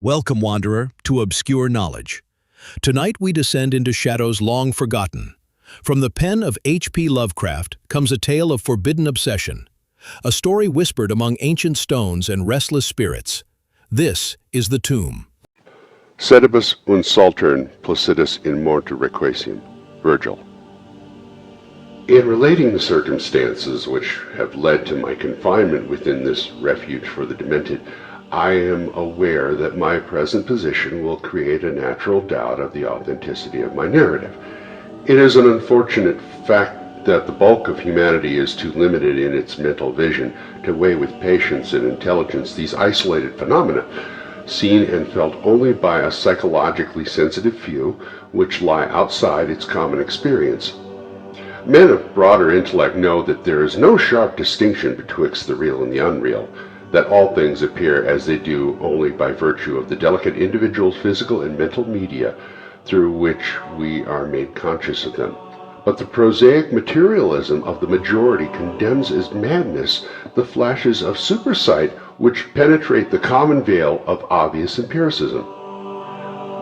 Welcome, Wanderer, to Obscure Knowledge. Tonight we descend into shadows long forgotten. From the pen of H.P. Lovecraft comes a tale of forbidden obsession, a story whispered among ancient stones and restless spirits. This is The Tomb. Sedibus un saltern placidus in morte requiescim. Virgil. In relating the circumstances which have led to my confinement within this refuge for the demented, I am aware that my present position will create a natural doubt of the authenticity of my narrative. It is an unfortunate fact that the bulk of humanity is too limited in its mental vision to weigh with patience and intelligence these isolated phenomena, seen and felt only by a psychologically sensitive few, which lie outside its common experience. Men of broader intellect know that there is no sharp distinction betwixt the real and the unreal, that all things appear as they do only by virtue of the delicate individual's physical and mental media through which we are made conscious of them. But the prosaic materialism of the majority condemns as madness the flashes of supersight which penetrate the common veil of obvious empiricism.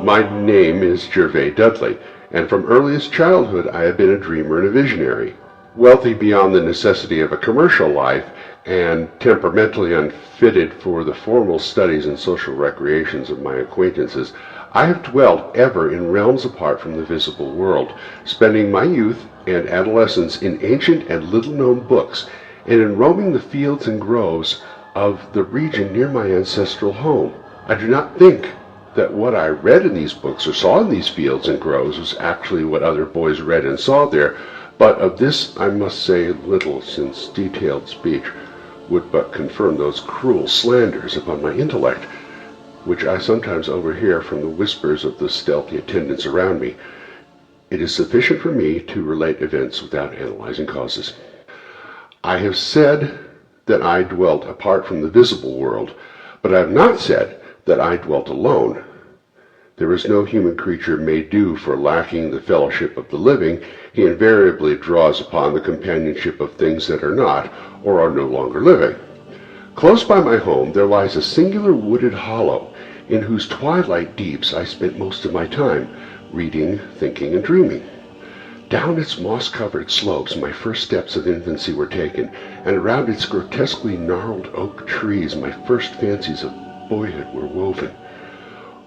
My name is Gervais Dudley, and from earliest childhood I have been a dreamer and a visionary. Wealthy beyond the necessity of a commercial life, and temperamentally unfitted for the formal studies and social recreations of my acquaintances, I have dwelt ever in realms apart from the visible world, spending my youth and adolescence in ancient and little-known books, and in roaming the fields and groves of the region near my ancestral home. I do not think that what I read in these books or saw in these fields and groves was actually what other boys read and saw there, but of this I must say little, since detailed speech would but confirm those cruel slanders upon my intellect, which I sometimes overhear from the whispers of the stealthy attendants around me. It is sufficient for me to relate events without analyzing causes. I have said that I dwelt apart from the visible world, but I have not said that I dwelt alone. There is no human creature made due for lacking the fellowship of the living. He invariably draws upon the companionship of things that are not, or are no longer living. Close by my home there lies a singular wooded hollow, in whose twilight deeps I spent most of my time, reading, thinking, and dreaming. Down its moss-covered slopes my first steps of infancy were taken, and around its grotesquely gnarled oak trees my first fancies of boyhood were woven.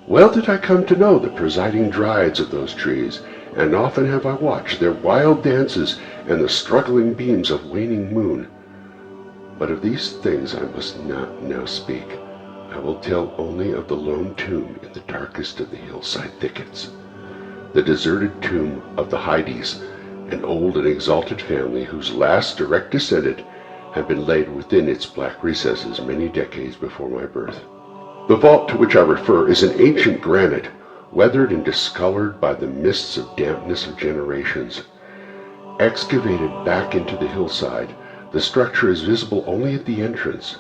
Well did I come to know the presiding dryads of those trees, and often have I watched their wild dances and the struggling beams of waning moon. But of these things I must not now speak. I will tell only of the lone tomb in the darkest of the hillside thickets, the deserted tomb of the Hydes, an old and exalted family whose last direct descendant had been laid within its black recesses many decades before my birth. The vault to which I refer is an ancient granite, weathered and discolored by the mists of dampness of generations. Excavated back into the hillside, the structure is visible only at the entrance.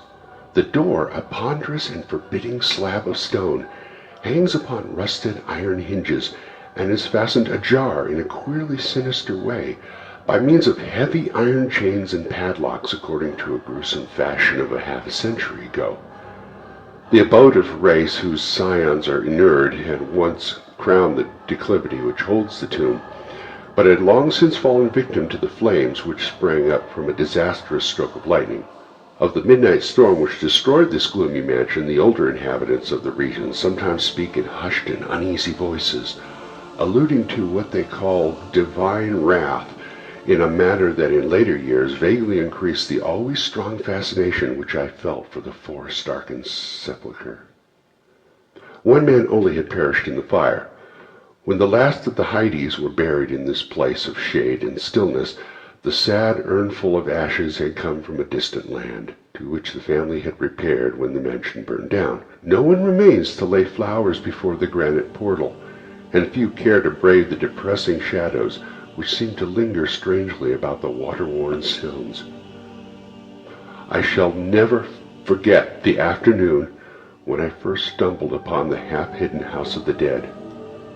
The door, a ponderous and forbidding slab of stone, hangs upon rusted iron hinges, and is fastened ajar in a queerly sinister way, by means of heavy iron chains and padlocks according to a gruesome fashion of half a century ago. The abode of a race whose scions are inured had once crowned the declivity which holds the tomb, but had long since fallen victim to the flames which sprang up from a disastrous stroke of lightning. Of the midnight storm which destroyed this gloomy mansion, the older inhabitants of the region sometimes speak in hushed and uneasy voices, alluding to what they call divine wrath, in a manner that in later years vaguely increased the always strong fascination which I felt for the forest-darkened sepulchre. One man only had perished in the fire. When the last of the Hydes were buried in this place of shade and stillness, the sad urnful of ashes had come from a distant land, to which the family had repaired when the mansion burned down. No one remains to lay flowers before the granite portal, and few care to brave the depressing shadows which seem to linger strangely about the water-worn stones. I shall never forget the afternoon when I first stumbled upon the half-hidden house of the dead.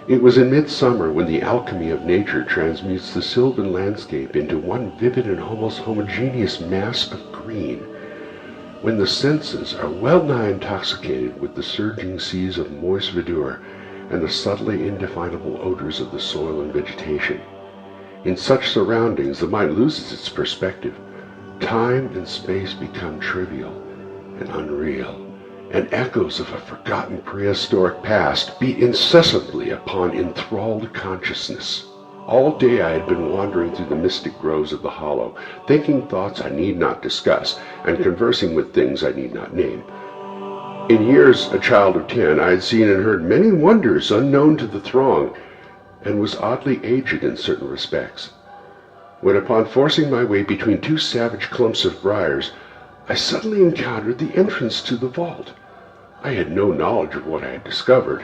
It was in midsummer, when the alchemy of nature transmutes the sylvan landscape into one vivid and almost homogeneous mass of green, when the senses are well-nigh intoxicated with the surging seas of moist verdure and the subtly indefinable odors of the soil and vegetation. In such surroundings, the mind loses its perspective. Time and space become trivial and unreal, and echoes of a forgotten prehistoric past beat incessantly upon enthralled consciousness. All day I had been wandering through the mystic groves of the hollow, thinking thoughts I need not discuss, and conversing with things I need not name. In years a child of 10, I had seen and heard many wonders unknown to the throng, and was oddly aged in certain respects. When upon forcing my way between two savage clumps of briars, I suddenly encountered the entrance to the vault. I had no knowledge of what I had discovered.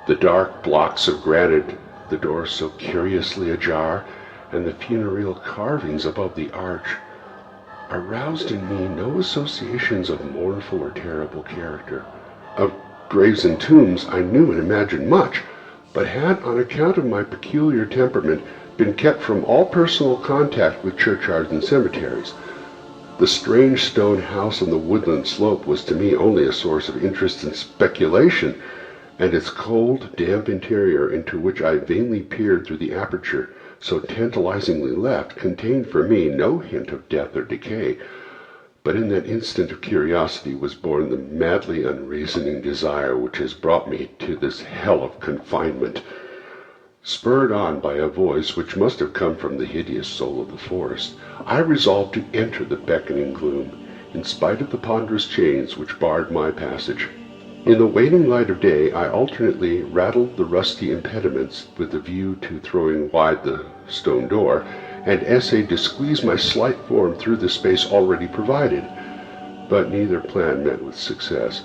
The dark blocks of granite, the door so curiously ajar, and the funereal carvings above the arch aroused in me no associations of mournful or terrible character. Of graves and tombs I knew and imagined much, but had, on account of my peculiar temperament, been kept from all personal contact with churchyards and cemeteries. The strange stone house on the woodland slope was to me only a source of interest and speculation, and its cold, damp interior, into which I vainly peered through the aperture so tantalizingly left, contained for me no hint of death or decay. But in that instant of curiosity was born the madly unreasoning desire which has brought me to this hell of confinement. Spurred on by a voice which must have come from the hideous soul of the forest, I resolved to enter the beckoning gloom, in spite of the ponderous chains which barred my passage. In the waning light of day, I alternately rattled the rusty impediments with a view to throwing wide the stone door, and essayed to squeeze my slight form through the space already provided, but neither plan met with success.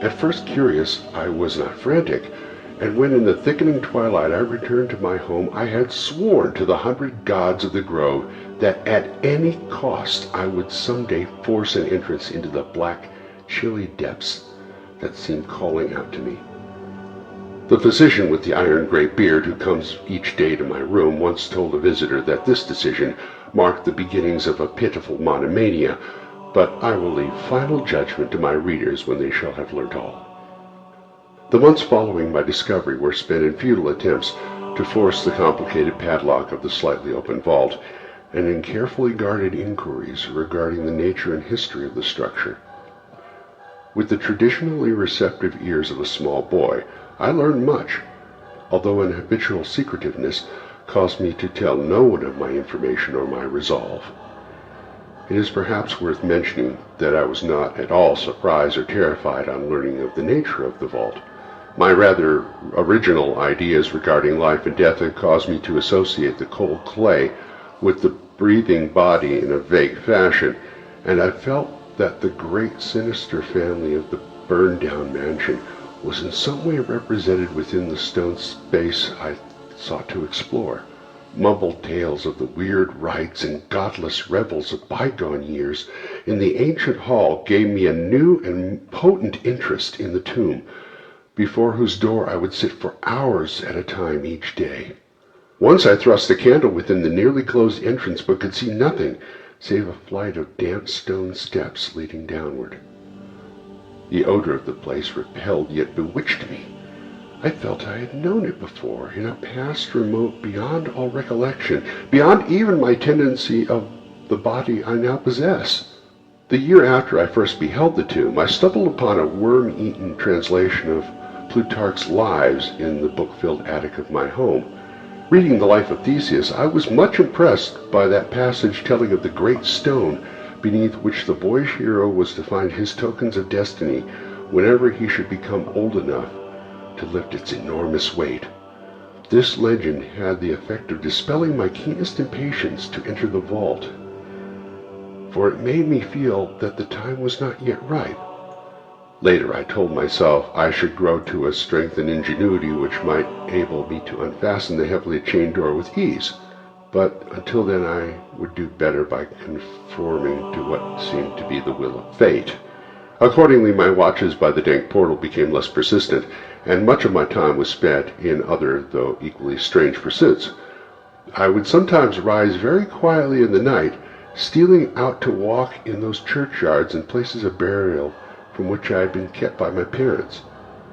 At first curious, I was not frantic, and when in the thickening twilight I returned to my home, I had sworn to the 100 gods of the grove that at any cost I would someday force an entrance into the black, chilly depths that seemed calling out to me. The physician with the iron-gray beard who comes each day to my room once told a visitor that this decision marked the beginnings of a pitiful monomania, but I will leave final judgment to my readers when they shall have learnt all. The months following my discovery were spent in futile attempts to force the complicated padlock of the slightly open vault, and in carefully guarded inquiries regarding the nature and history of the structure. With the traditionally receptive ears of a small boy, I learned much, although an habitual secretiveness caused me to tell no one of my information or my resolve. It is perhaps worth mentioning that I was not at all surprised or terrified on learning of the nature of the vault. My rather original ideas regarding life and death had caused me to associate the cold clay with the breathing body in a vague fashion, and I felt that the great sinister family of the burned-down mansion was in some way represented within the stone space I sought to explore. Mumbled tales of the weird rites and godless revels of bygone years in the ancient hall gave me a new and potent interest in the tomb, before whose door I would sit for hours at a time each day. Once I thrust a candle within the nearly closed entrance, but could see nothing save a flight of damp stone steps leading downward. The odor of the place repelled yet bewitched me. I felt I had known it before, in a past remote beyond all recollection, beyond even my tendency of the body I now possess. The year after I first beheld the tomb, I stumbled upon a worm-eaten translation of Plutarch's Lives in the book-filled attic of my home. Reading the life of Theseus, I was much impressed by that passage telling of the great stone beneath which the boyish hero was to find his tokens of destiny whenever he should become old enough to lift its enormous weight. This legend had the effect of dispelling my keenest impatience to enter the vault, for it made me feel that the time was not yet ripe. Later I told myself I should grow to a strength and ingenuity which might enable me to unfasten the heavily chained door with ease, but until then I would do better by conforming to what seemed to be the will of fate. Accordingly, my watches by the dank portal became less persistent, and much of my time was spent in other, though equally strange pursuits. I would sometimes rise very quietly in the night stealing out to walk in those churchyards and places of burial from which I had been kept by my parents.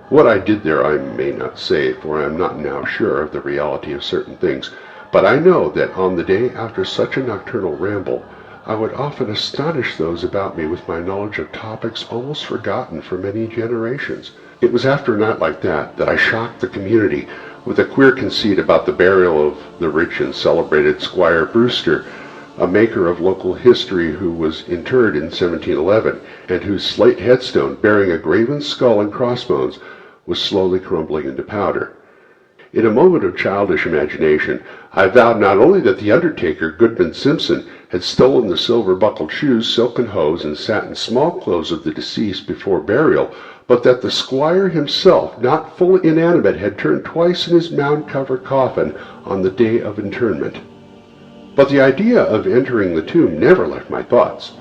What I did there I may not say, for I am not now sure of the reality of certain things, but I know that on the day after such a nocturnal ramble, I would often astonish those about me with my knowledge of topics almost forgotten for many generations. It was after a night like that I shocked the community with a queer conceit about the burial of the rich and celebrated Squire Brewster, a maker of local history who was interred in 1711, and whose slate headstone, bearing a graven skull and crossbones, was slowly crumbling into powder. In a moment of childish imagination, I vowed not only that the undertaker, Goodman Simpson, had stolen the silver-buckled shoes, silken hose, and satin small clothes of the deceased before burial, but that the squire himself, not fully inanimate, had turned twice in his mound-covered coffin on the day of interment. But the idea of entering the tomb never left my thoughts,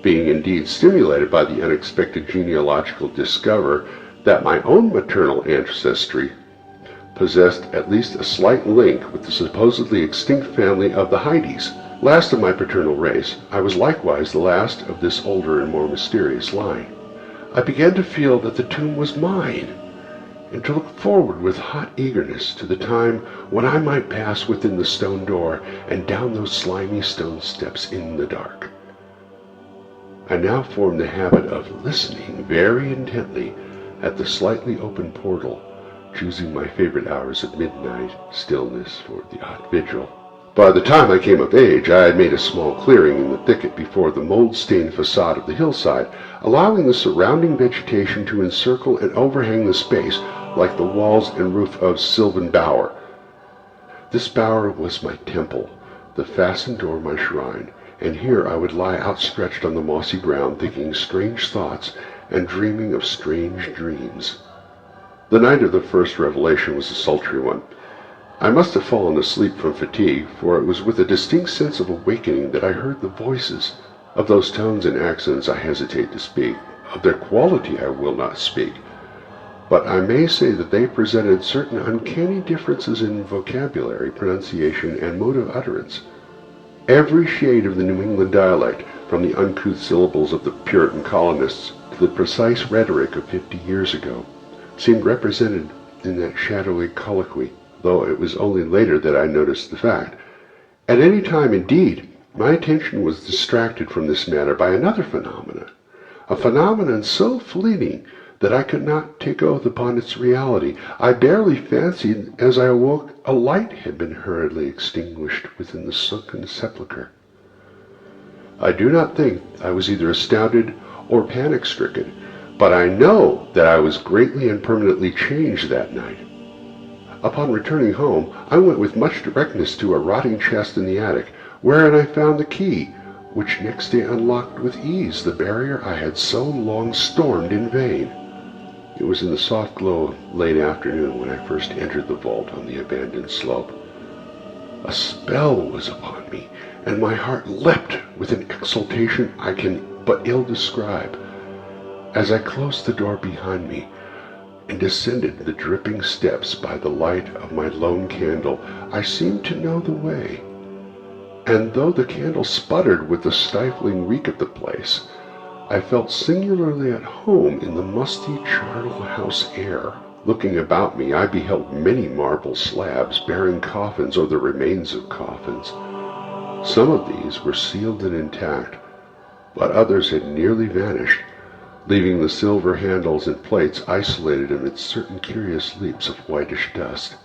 being indeed stimulated by the unexpected genealogical discovery that my own maternal ancestry possessed at least a slight link with the supposedly extinct family of the Heides. Last of my paternal race, I was likewise the last of this older and more mysterious line. I began to feel that the tomb was mine, and to look forward with hot eagerness to the time when I might pass within the stone door and down those slimy stone steps in the dark. I now formed the habit of listening very intently at the slightly open portal, choosing my favorite hours of midnight stillness for the odd vigil. By the time I came of age, I had made a small clearing in the thicket before the mold-stained facade of the hillside, allowing the surrounding vegetation to encircle and overhang the space like the walls and roof of sylvan bower. This bower was my temple, the fastened door my shrine, and here I would lie outstretched on the mossy ground, thinking strange thoughts and dreaming of strange dreams. The night of the first revelation was a sultry one. I must have fallen asleep from fatigue, for it was with a distinct sense of awakening that I heard the voices. Of those tones and accents I hesitate to speak. Of their quality I will not speak. But I may say that they presented certain uncanny differences in vocabulary, pronunciation, and mode of utterance. Every shade of the New England dialect, from the uncouth syllables of the Puritan colonists to the precise rhetoric of 50 years ago, seemed represented in that shadowy colloquy, though it was only later that I noticed the fact. At any time, indeed, my attention was distracted from this matter by another phenomenon, a phenomenon so fleeting that I could not take oath upon its reality. I barely fancied, as I awoke, a light had been hurriedly extinguished within the sunken sepulchre. I do not think I was either astounded or panic-stricken, but I know that I was greatly and permanently changed that night. Upon returning home, I went with much directness to a rotting chest in the attic, wherein I found the key, which next day unlocked with ease the barrier I had so long stormed in vain. It was in the soft glow of late afternoon when I first entered the vault on the abandoned slope. A spell was upon me, and my heart leapt with an exultation I can but ill describe. As I closed the door behind me and descended the dripping steps by the light of my lone candle, I seemed to know the way. And though the candle sputtered with the stifling reek of the place, I felt singularly at home in the musty charnel house air. Looking about me, I beheld many marble slabs bearing coffins or the remains of coffins. Some of these were sealed and intact, but others had nearly vanished, leaving the silver handles and plates isolated amidst certain curious leaps of whitish dust.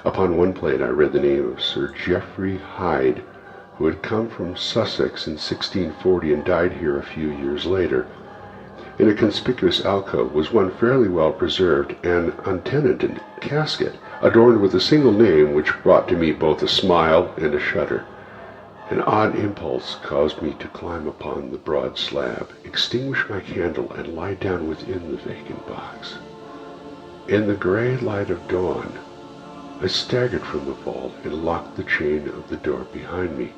Upon one plate I read the name of Sir Geoffrey Hyde, who had come from Sussex in 1640 and died here a few years later. In a conspicuous alcove was one fairly well preserved and untenanted casket, adorned with a single name which brought to me both a smile and a shudder. An odd impulse caused me to climb upon the broad slab, extinguish my candle, and lie down within the vacant box. In the gray light of dawn, I staggered from the vault and locked the chain of the door behind me.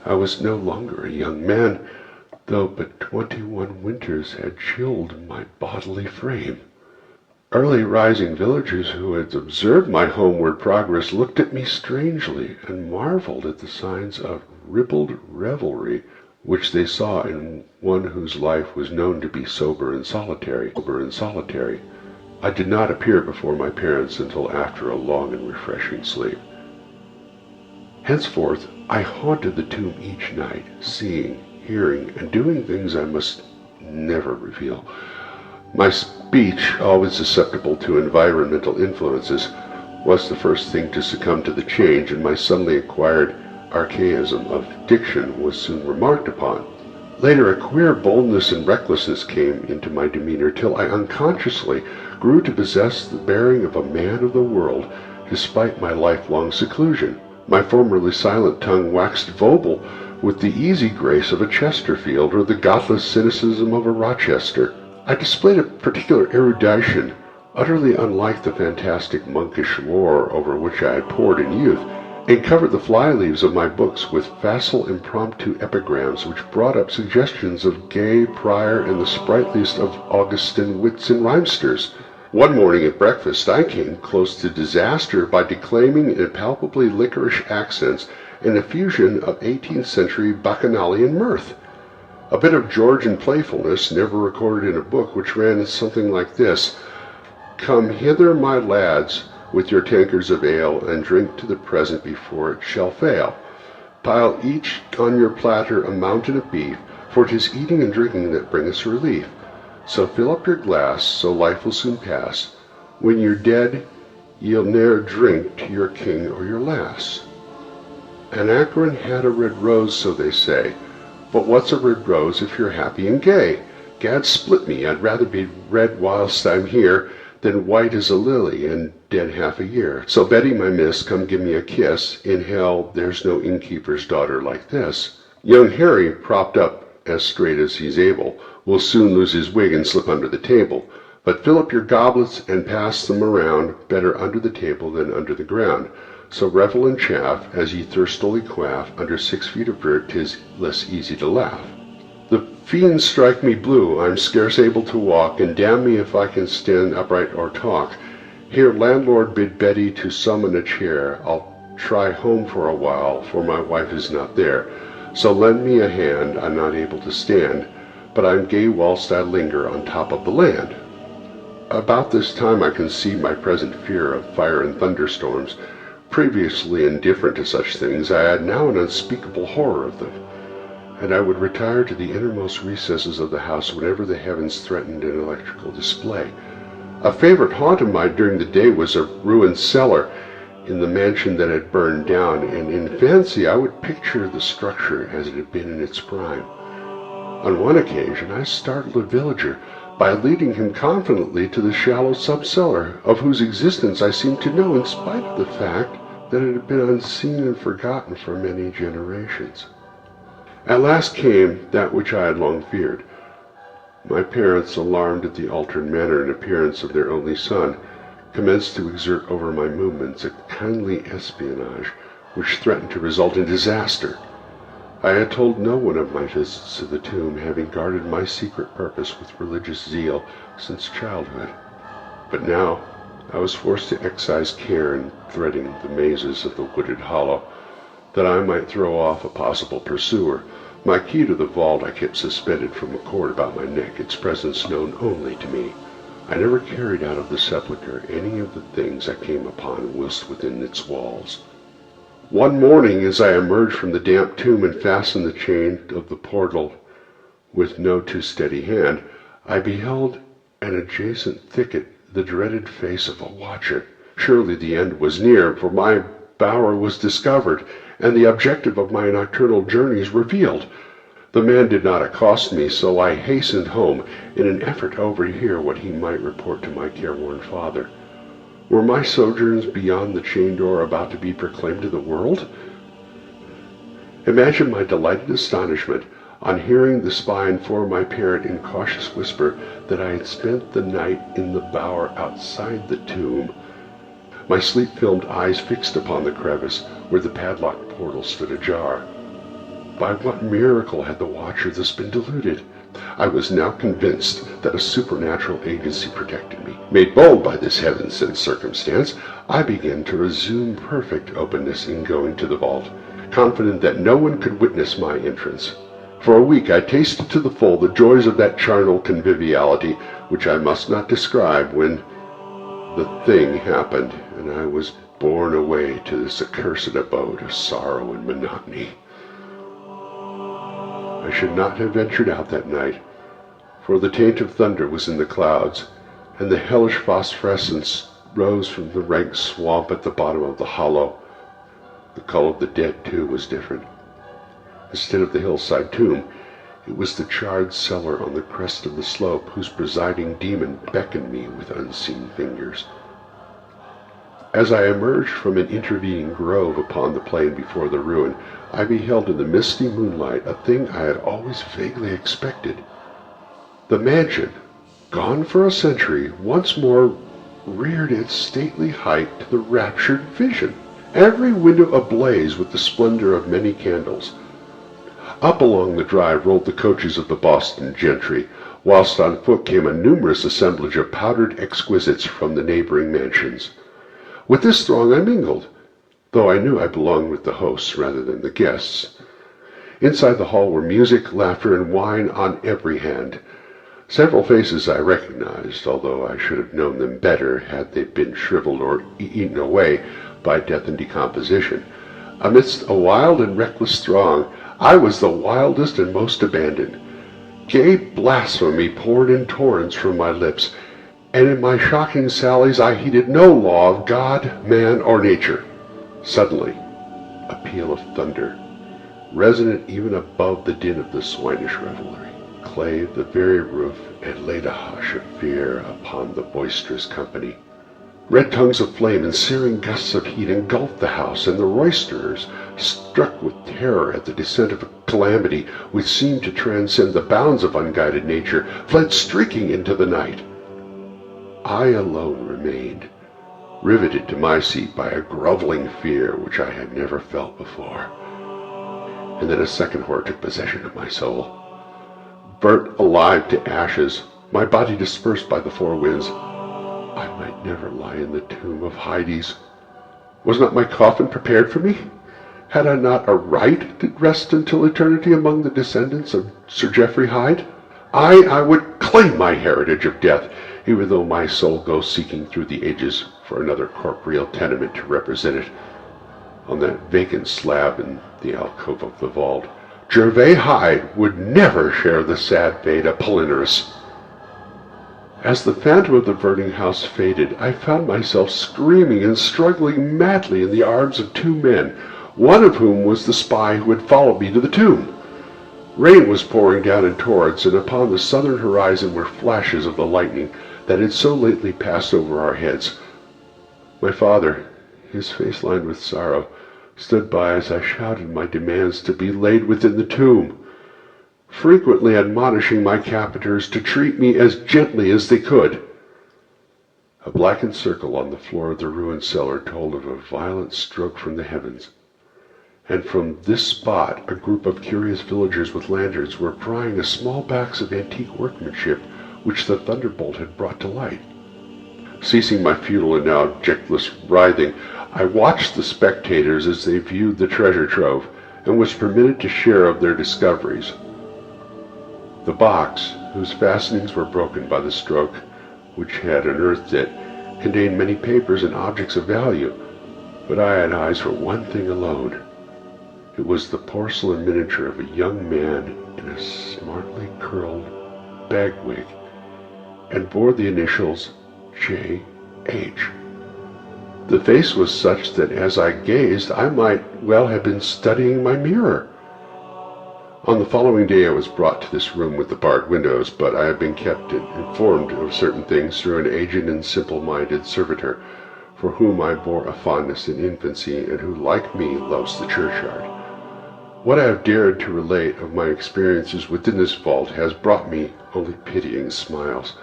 I was no longer a young man, though but 21 winters had chilled my bodily frame. Early rising villagers who had observed my homeward progress looked at me strangely and marveled at the signs of ribald revelry which they saw in one whose life was known to be sober and solitary. I did not appear before my parents until after a long and refreshing sleep. Henceforth, I haunted the tomb each night, seeing, hearing, and doing things I must never reveal. My speech, always susceptible to environmental influences, was the first thing to succumb to the change, and my suddenly acquired archaism of diction was soon remarked upon. Later, a queer boldness and recklessness came into my demeanor, till I unconsciously grew to possess the bearing of a man of the world, despite my lifelong seclusion. My formerly silent tongue waxed voluble with the easy grace of a Chesterfield or the godless cynicism of a Rochester. I displayed a particular erudition, utterly unlike the fantastic monkish lore over which I had pored in youth, and covered the fly-leaves of my books with facile impromptu epigrams which brought up suggestions of Gay, Prior, and the sprightliest of Augustan wits and rhymesters. One morning at breakfast I came close to disaster by declaiming in palpably licorice accents an effusion of 18th century bacchanalian mirth. A bit of Georgian playfulness, never recorded in a book, which ran something like this: "Come hither, my lads, with your tankards of ale, and drink to the present before it shall fail. Pile each on your platter a mountain of beef, for 'tis eating and drinking that bring us relief. So fill up your glass, so life will soon pass. When you're dead, ye'll ne'er drink to your king or your lass. Anacreon had a red rose, so they say, but what's a red rose if you're happy and gay? Gad split me, I'd rather be red whilst I'm here than white as a lily and dead half a year. So Betty, my miss, come give me a kiss. In hell there's no innkeeper's daughter like this." Young Harry, propped up as straight as he's able, will soon lose his wig and slip under the table. But fill up your goblets and pass them around, better under the table than under the ground. So revel and chaff, as ye thirstily quaff, under 6 feet of dirt 'tis less easy to laugh. The fiends strike me blue, I'm scarce able to walk, and damn me if I can stand upright or talk. Here, landlord, bid Betty to summon a chair. I'll try home for a while, for my wife is not there. So lend me a hand, I'm not able to stand, but I'm gay whilst I linger on top of the land. About this time I conceived my present fear of fire and thunderstorms. Previously indifferent to such things, I had now an unspeakable horror of them, and I would retire to the innermost recesses of the house whenever the heavens threatened an electrical display. A favorite haunt of mine during the day was a ruined cellar in the mansion that had burned down, and in fancy I would picture the structure as it had been in its prime. On one occasion I startled a villager by leading him confidently to the shallow sub-cellar, of whose existence I seemed to know in spite of the fact that it had been unseen and forgotten for many generations. At last came that which I had long feared. My parents, alarmed at the altered manner and appearance of their only son, commenced to exert over my movements a kindly espionage which threatened to result in disaster. I had told no one of my visits to the tomb, having guarded my secret purpose with religious zeal since childhood. But now I was forced to exercise care in threading the mazes of the wooded hollow, that I might throw off a possible pursuer. My key to the vault I kept suspended from a cord about my neck, its presence known only to me. I never carried out of the sepulchre any of the things I came upon whilst within its walls. One morning, as I emerged from the damp tomb and fastened the chain of the portal with no too steady hand, I beheld an adjacent thicket the dreaded face of a watcher. Surely the end was near, for my bower was discovered, and the objective of my nocturnal journeys revealed. The man did not accost me, so I hastened home in an effort to overhear what he might report to my careworn father. Were my sojourns beyond the chain door about to be proclaimed to the world? Imagine my delighted astonishment on hearing the spy inform my parent in cautious whisper that I had spent the night in the bower outside the tomb. My sleep-filmed eyes fixed upon the crevice where the padlocked portal stood ajar. By what miracle had the watcher thus been deluded? I was now convinced that a supernatural agency protected me. Made bold by this heaven-sent circumstance, I began to resume perfect openness in going to the vault, confident that no one could witness my entrance. For a week I tasted to the full the joys of that charnel conviviality, which I must not describe, when the thing happened, and I was borne away to this accursed abode of sorrow and monotony. I should not have ventured out that night, for the taint of thunder was in the clouds, and the hellish phosphorescence rose from the rank swamp at the bottom of the hollow. The call of the dead, too, was different. Instead of the hillside tomb, it was the charred cellar on the crest of the slope, whose presiding demon beckoned me with unseen fingers. As I emerged from an intervening grove upon the plain before the ruin, I beheld in the misty moonlight a thing I had always vaguely expected. The mansion, gone for a century, once more reared its stately height to the raptured vision, every window ablaze with the splendor of many candles. Up along the drive rolled the coaches of the Boston gentry, whilst on foot came a numerous assemblage of powdered exquisites from the neighboring mansions. With this throng I mingled, though I knew I belonged with the hosts rather than the guests. Inside the hall were music, laughter, and wine on every hand. Several faces I recognized, although I should have known them better had they been shriveled or eaten away by death and decomposition. Amidst a wild and reckless throng, I was the wildest and most abandoned. Gay blasphemy poured in torrents from my lips, and in my shocking sallies I heeded no law of God, man, or nature. Suddenly, a peal of thunder, resonant even above the din of the swinish revelry, clave the very roof and laid a hush of fear upon the boisterous company. Red tongues of flame and searing gusts of heat engulfed the house, and the roisterers, struck with terror at the descent of a calamity which seemed to transcend the bounds of unguided nature, fled streaking into the night. I alone remained, riveted to my seat by a groveling fear which I had never felt before. And then a second horror took possession of my soul. Burnt alive to ashes, my body dispersed by the four winds, I might never lie in the tomb of Hydes. Was not my coffin prepared for me? Had I not a right to rest until eternity among the descendants of Sir Geoffrey Hyde? I would claim my heritage of death, even though my soul goes seeking through the ages for another corporeal tenement to represent it. On that vacant slab in the alcove of the vault, Gervais Hyde would never share the sad fate of Palinurus. As the phantom of the burning house faded, I found myself screaming and struggling madly in the arms of two men, one of whom was the spy who had followed me to the tomb. Rain was pouring down in torrents, and upon the southern horizon were flashes of the lightning that had so lately passed over our heads. My father, his face lined with sorrow, stood by as I shouted my demands to be laid within the tomb, frequently admonishing my captors to treat me as gently as they could. A blackened circle on the floor of the ruined cellar told of a violent stroke from the heavens, and from this spot a group of curious villagers with lanterns were prying a small box of antique workmanship which the thunderbolt had brought to light. Ceasing my futile and now objectless writhing, I watched the spectators as they viewed the treasure trove, and was permitted to share of their discoveries. The box, whose fastenings were broken by the stroke, which had unearthed it, contained many papers and objects of value, but I had eyes for one thing alone. It was the porcelain miniature of a young man in a smartly curled bagwig, and bore the initials J.H. The face was such that as I gazed, I might well have been studying my mirror. On the following day I was brought to this room with the barred windows, but I had been kept informed of certain things through an aged and simple-minded servitor, for whom I bore a fondness in infancy, and who, like me, loves the churchyard. What I have dared to relate of my experiences within this vault has brought me only pitying smiles.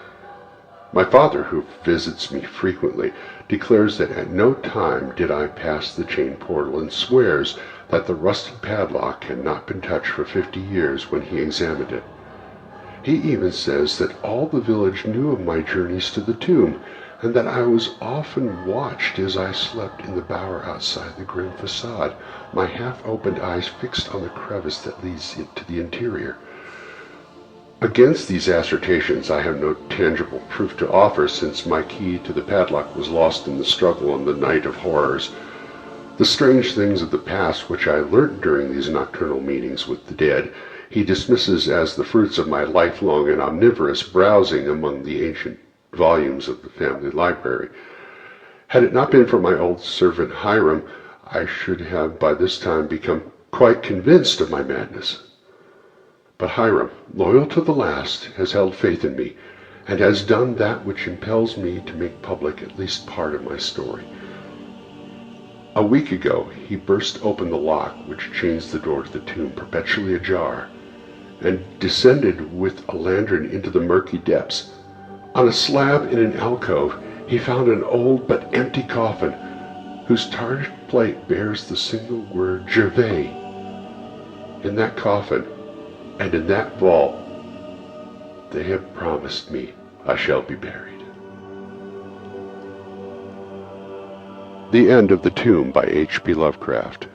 My father, who visits me frequently, declares that at no time did I pass the chain portal, and swears that the rusted padlock had not been touched for 50 years when he examined it. He even says that all the village knew of my journeys to the tomb, and that I was often watched as I slept in the bower outside the grim facade, my half-opened eyes fixed on the crevice that leads to the interior. Against these assertions I have no tangible proof to offer, since my key to the padlock was lost in the struggle on the night of horrors. The strange things of the past which I learnt during these nocturnal meetings with the dead he dismisses as the fruits of my lifelong and omnivorous browsing among the ancient volumes of the family library. Had it not been for my old servant Hiram, I should have by this time become quite convinced of my madness. But Hiram, loyal to the last, has held faith in me, and has done that which impels me to make public at least part of my story. A week ago he burst open the lock which chains the door to the tomb perpetually ajar, and descended with a lantern into the murky depths. On a slab in an alcove he found an old but empty coffin, whose tarnished plate bears the single word Gervais. In that coffin, and in that vault, they have promised me I shall be buried. The End of the Tomb by H.P. Lovecraft.